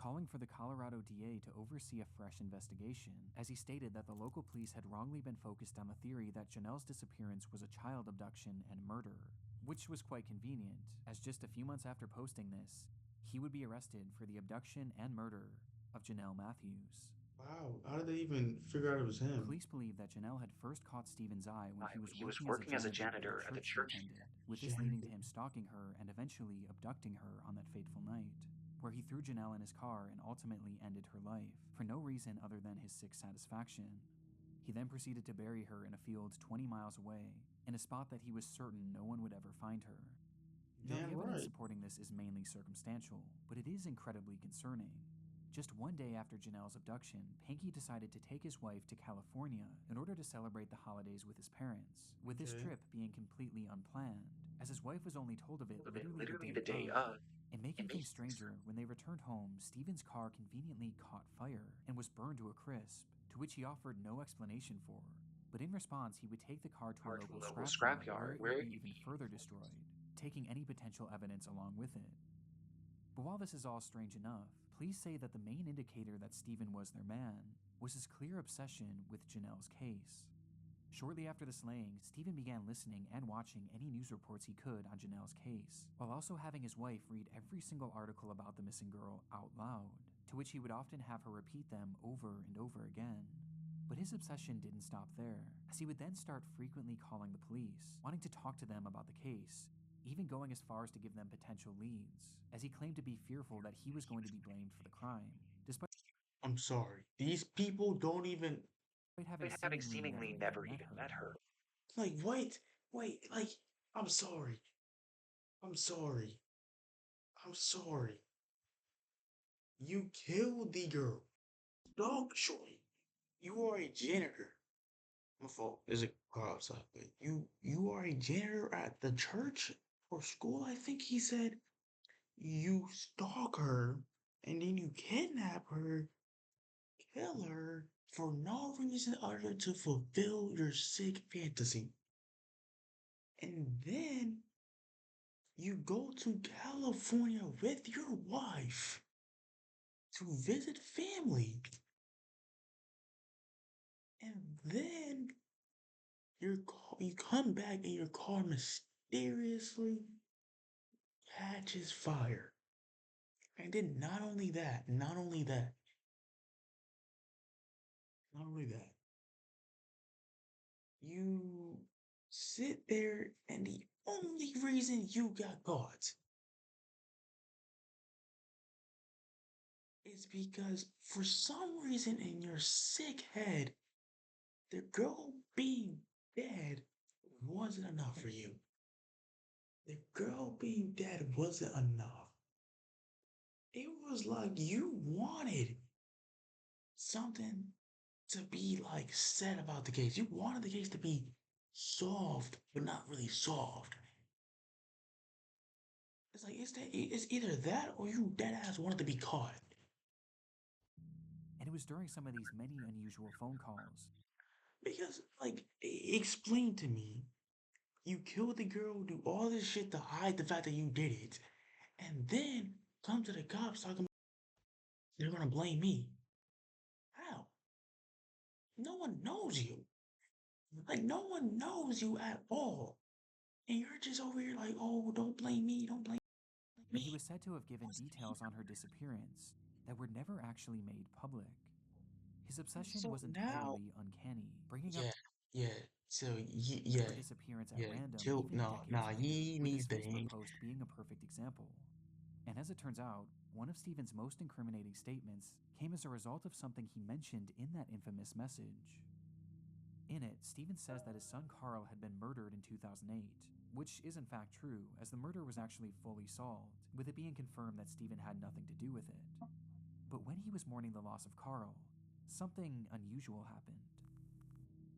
calling for the Colorado DA to oversee a fresh investigation, as he stated that the local police had wrongly been focused on the theory that Janelle's disappearance was a child abduction and murder, which was quite convenient, as just a few months after posting this, he would be arrested for the abduction and murder of Janelle Matthews. Wow, how did they even figure out it was him? Police believe that Janelle had first caught Stephen's eye when he was working as a janitor at the church he attended, with this leading to him stalking her and eventually abducting her on that fateful night, where he threw Janelle in his car and ultimately ended her life, for no reason other than his sick satisfaction. He then proceeded to bury her in a field 20 miles away, in a spot that he was certain no one would ever find her. Now, the evidence supporting this is mainly circumstantial, but it is incredibly concerning. Just one day after Janelle's abduction, Panky decided to take his wife to California in order to celebrate the holidays with his parents, with this Okay. trip being completely unplanned, as his wife was only told of it literally the day of. And making things stranger, when they returned home, Stephen's car conveniently caught fire and was burned to a crisp, to which he offered no explanation for. But in response, he would take the car to a local scrapyard where it would be even further destroyed, taking any potential evidence along with it. But while this is all strange enough, please say that the main indicator that Stephen was their man was his clear obsession with Janelle's case. Shortly after the slaying, Stephen began listening and watching any news reports he could on Janelle's case, while also having his wife read every single article about the missing girl out loud, to which he would often have her repeat them over and over again. But his obsession didn't stop there, as he would then start frequently calling the police, wanting to talk to them about the case, even going as far as to give them potential leads, as he claimed to be fearful that he was going to be blamed for the crime, despite I'm sorry. These people don't even having seemingly never even met her. like what? Wait, like I'm sorry. I'm sorry. I'm sorry. You killed the girl. Dog short. You are a janitor. My fault. There's a car outside. But you are a janitor at the church or school, I think he said. You stalk her and then you kidnap her, kill her for no reason other to fulfill your sick fantasy. And then you go to California with your wife to visit family. And then you come back and your car mysteriously catches fire. And then not only that, you sit there and the only reason you got caught is because for some reason in your sick head, the girl being dead wasn't enough for you. The girl being dead wasn't enough. It was like you wanted something to be like said about the case. You wanted the case to be solved, but not really solved. It's like it's either that or you dead ass wanted to be caught. And it was during some of these many unusual phone calls. Because like explain to me, you killed the girl, do all this shit to hide the fact that you did it, and then come to the cops talking about they're gonna blame me. How? No one knows you. Like no one knows you at all. And you're just over here like, oh, don't blame me, don't blame And he me. was said to have given details on her disappearance that were never actually made public. His obsession So was now, entirely uncanny, bringing up yeah, yeah. So yeah, her disappearance at yeah. random Kill even no, decades nah. later, He with his needs the Facebook hang. post being a perfect example. And as it turns out, one of Stephen's most incriminating statements came as a result of something he mentioned in that infamous message. In it, Stephen says that his son Carl had been murdered in 2008, which is in fact true, as the murder was actually fully solved, with it being confirmed that Stephen had nothing to do with it. But when he was mourning the loss of Carl, something unusual happened.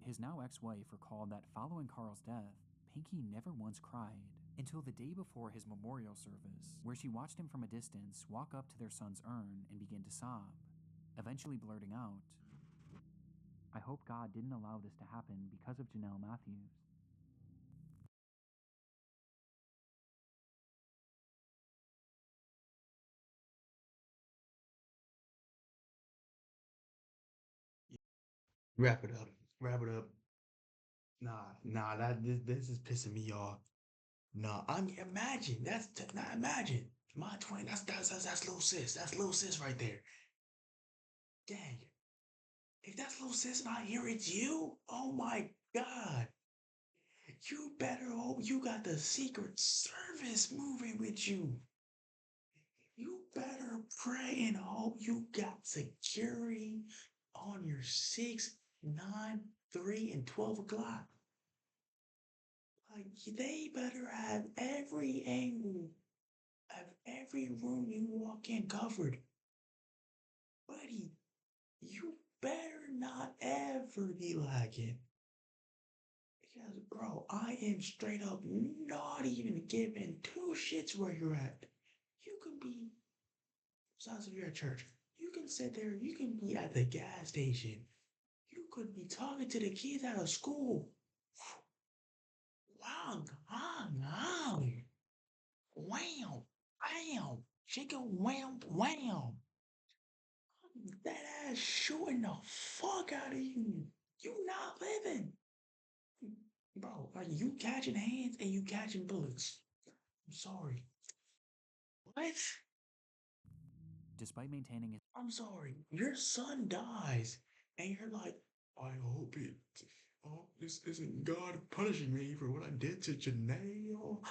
His now ex-wife recalled that following Carl's death, Pinky never once cried until the day before his memorial service, where she watched him from a distance walk up to their son's urn and begin to sob, eventually blurting out, "I hope God didn't allow this to happen because of Janelle Matthews." Wrap it up. Wrap it up. Nah. This is pissing me off. Nah, I mean, imagine nah, imagine my 20. That's little sis. That's little sis right there. Dang. If that's little sis and I hear it's you, oh my God. You better hope you got the Secret Service moving with you. You better pray and hope you got security on your 6, 9, 3, and 12 o'clock. Like, they better have every angle of every room you walk in covered. not ever be lacking. Because, bro, I am straight up not even giving two shits where you're at. You can be, besides if you're at church, you can sit there, you can be at the gas station. You could be talking to the kids out of school. Wow, wham, wham, wham, chicken wham, wham. That ass shooting the fuck out of you. You not living. Bro, like you catching hands and you catching bullets. I'm sorry. What? Despite maintaining his I'm sorry. Your son dies, and you're like, I hope it. Oh, this isn't God punishing me for what I did to Janae. Oh,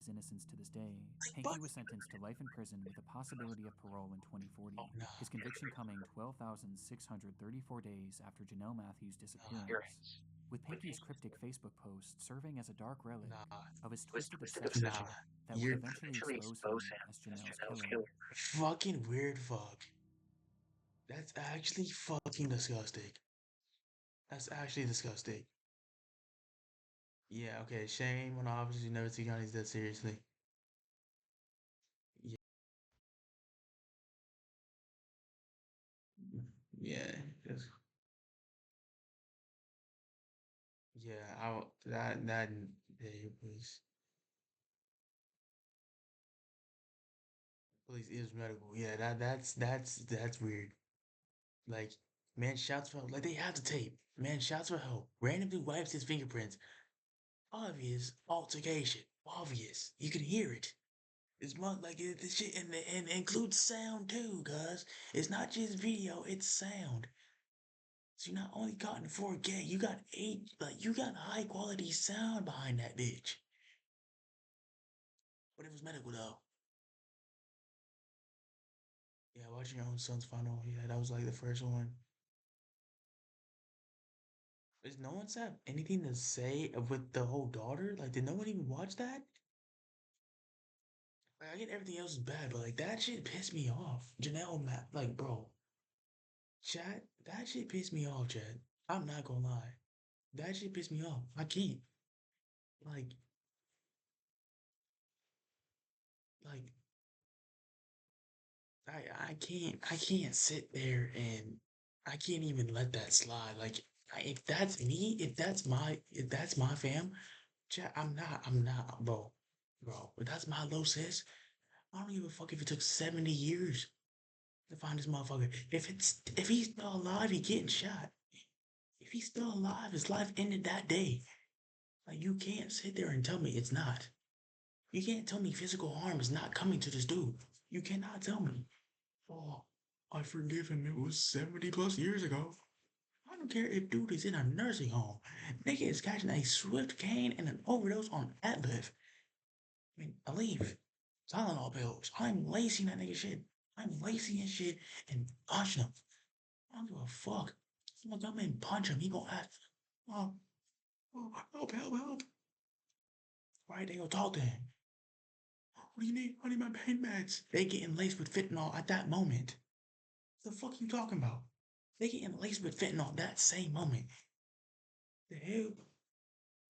innocence to this day, but Pinky was sentenced to life in prison with a possibility of parole in 2040, oh, no. his conviction coming 12,634 days after Janelle Matthews' disappearance. With Pinky's cryptic Facebook post serving as a dark relic Nah, of his twisted obsession nah. that would eventually expose him as Janelle's killer. Fucking weird fuck. That's actually fucking disgusting. That's actually disgusting. Yeah, okay, shame on the officers who never took Johnny's death seriously. Yeah, yeah, just, yeah, that day was police is medical. Yeah, that's weird. Like, man shouts for help. Like they have the tape. Man shouts for help. Randomly wipes his fingerprints. Obvious altercation. Obvious. You can hear it. It's much like this shit and includes sound too, guys. It's not just video, it's sound. So you're not only caught in 4K, you got you got high quality sound behind that bitch. But it was medical though. Yeah, watching your own son's final. Yeah, that was like the first one. Does no one have anything to say with the whole daughter? Like, did no one even watch that? Like, I get everything else is bad, but like that shit pissed me off. Janelle, Matt, like, bro, chat, that shit pissed me off, chat. I'm not gonna lie, that shit pissed me off. I can't, like, like, I can't sit there and I can't even let that slide. Like, if that's me, if that's my fam, chat, I'm not, bro. If that's my low sis, I don't give a fuck if it took 70 years to find this motherfucker. If he's still alive, he getting shot. If he's still alive, his life ended that day. Like you can't sit there and tell me it's not. You can't tell me physical harm is not coming to this dude. You cannot tell me. Oh, I forgive him. It was 70 plus years ago. I don't care if dude is in a nursing home. Nigga is catching a swift cane and an overdose on Adliv. I mean, Aleve. Tylenol pills. I'm lacing that nigga shit. I'm lacing his shit and punching him. I don't give a fuck. Someone come in and punch him. He gonna ask, oh, help. Right? They gonna talk to him. What do you need? I need my pain meds. They getting laced with fentanyl at that moment. What the fuck you talking about? They getting laced with fentanyl that same moment. The hell?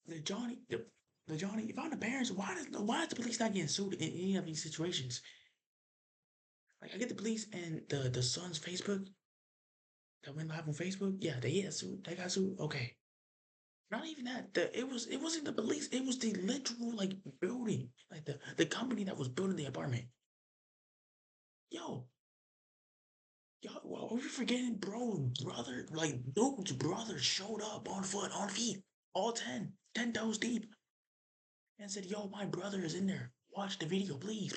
The Johnny, the Johnny, if I'm the parents, why is the police not getting sued in any of these situations? Like I get the police and the son's Facebook that went live on Facebook. Yeah, they get sued. They got sued. Okay. Not even that. It wasn't the police. It was the literal like building, like the company that was building the apartment. Yo, well, are we forgetting, bro? Brother, like dude's brother showed up on foot, on feet, all 10 toes deep, and said, "Yo, my brother is in there. Watch the video, please."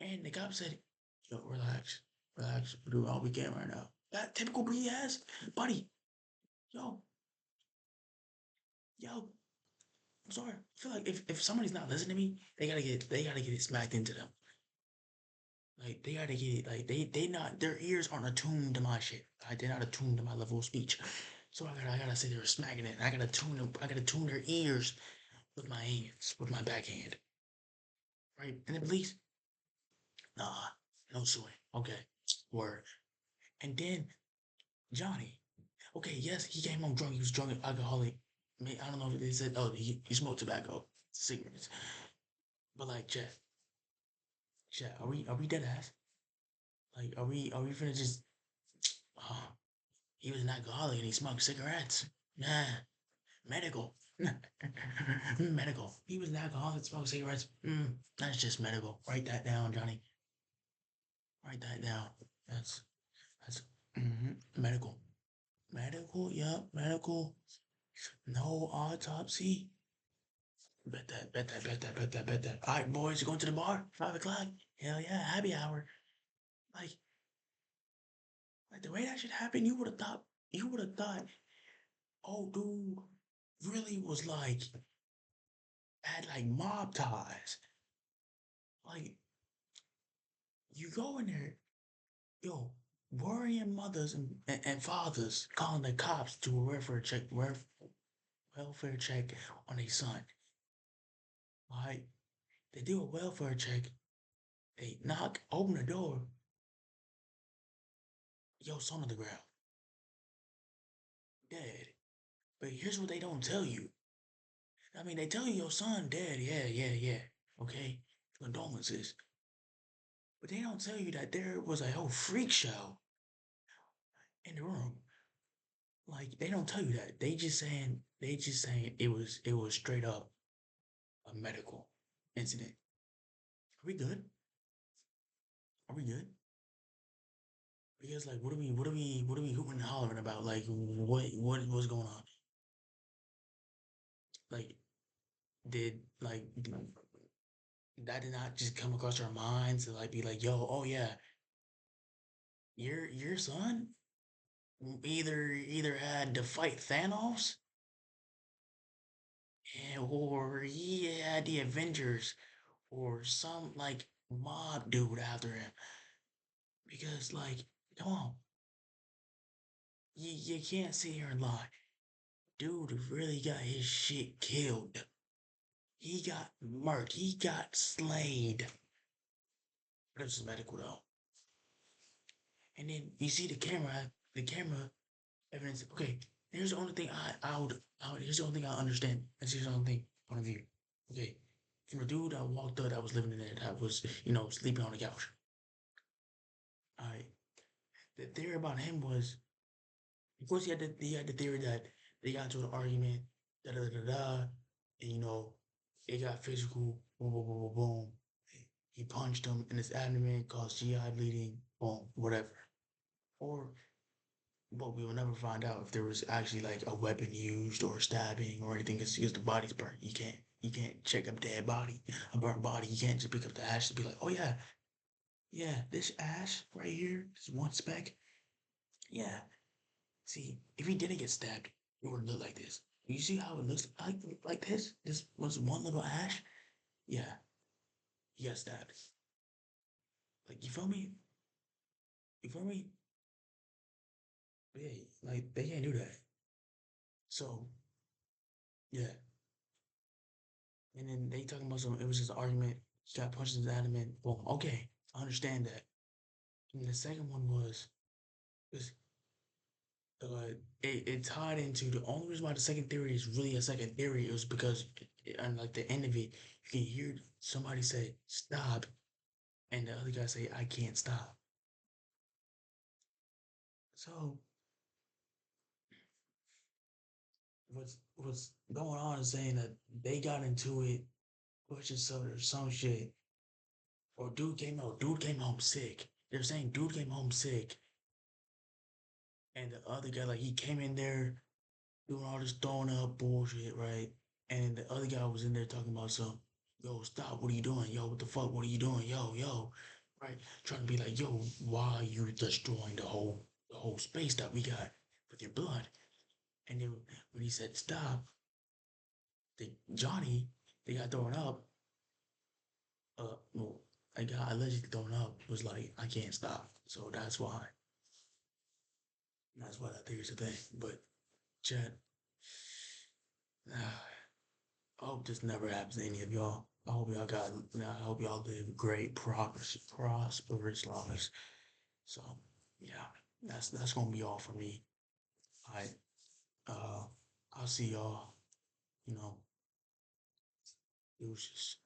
And the cop said, "Yo, relax. We're doing all we can right now." That typical BS, buddy. Yo, yo. I'm sorry. I feel like if somebody's not listening to me, they gotta get it smacked into them. Like they gotta get it. Like they not their ears aren't attuned to my shit. Right? They're not attuned to my level of speech. So I gotta sit there smacking it. I gotta tune them. I gotta tune their ears with my hands, with my backhand. Right? And then police, nah, no suing. Okay. Word. And then Johnny. Okay, yes, he came home drunk. He was drunk and alcoholic. I don't know if they said, oh, he smoked tobacco, cigarettes. But like, Chet, are we dead ass? Like, are we finna just? Oh, he was an alcoholic and he smoked cigarettes. Nah, medical. Medical. He was an alcoholic, smoked cigarettes. That's just medical. Write that down, Johnny. Write that down. That's medical. Medical. Yep. Medical. No autopsy. Bet that. Bet that. Bet that. Bet that. Bet that. All right, boys, you going to the bar? 5 o'clock. Hell yeah, happy hour. Like, like the way that should happen, you would have thought. You would have thought. Oh, dude, really was like had like mob ties. Like you go in there, yo, worrying mothers and fathers calling the cops to a welfare check on a son. All right, they do a welfare check. They knock, open the door. Yo, son on the ground, dead. But here's what they don't tell you. I mean, they tell you your son dead. Yeah, yeah, yeah. Okay, condolences. But they don't tell you that there was a whole freak show in the room. Like they don't tell you that. They just saying it was straight up a medical incident. Are we good? Are we good? Because like what are we hooting and hollering about? Like what was going on? Like that did not just come across our minds to like be like, yo, oh yeah, your son either had to fight Thanos or he had the Avengers or some like mob dude after him. Because like, come on, you can't sit here and lie. Dude really got his shit killed. He got murked. He got slayed. This is medical though. And then you see the camera evidence. Okay, here's the only thing here's the only thing I understand. And here's the only thing point of view. Okay, from the dude that walked up that was living in there that was sleeping on the couch. All right, the theory about him was, of course, he had the theory that they got into an argument, da da da da, and it got physical, boom boom boom boom boom. He punched him in his abdomen, caused GI bleeding, boom, whatever. Or, but we will never find out if there was actually like a weapon used or stabbing or anything, because the body's burnt. You can't check a dead body, a burnt body. You can't just pick up the ash and be like, oh yeah, yeah, this ash right here, this one speck, yeah. See, if he didn't get stabbed, it would look like this. You see how it looks like this? This was one little ash. Yeah, he got stabbed. Like you feel me? You feel me? Yeah, like they can't do that. So yeah, and then they talking about some. It was just an argument. He got punched in his abdomen. Boom. Okay, I understand that. And the second one was uh, it tied into the only reason why the second theory is really a second theory is because on like the end of it, you can hear somebody say stop, and the other guy say I can't stop. So what's going on is saying that they got into it, pushing some shit, or dude came home sick. They're saying dude came home sick, and the other guy like he came in there doing all this throwing up bullshit, right? And the other guy was in there talking about some, yo, stop, what are you doing? Yo, what the fuck, what are you doing? Yo, right? Trying to be like, yo, why are you destroying the whole space that we got with your blood? And then when he said stop, Johnny, they got thrown up. Well, I got allegedly thrown up. Was like, I can't stop. So that's why. That's why that theory's a thing. But Chad, I hope this never happens to any of y'all. I hope y'all live great, prosperous lives. So yeah, that's gonna be all for me. All right. Uh, I'll see y'all. You know, it was just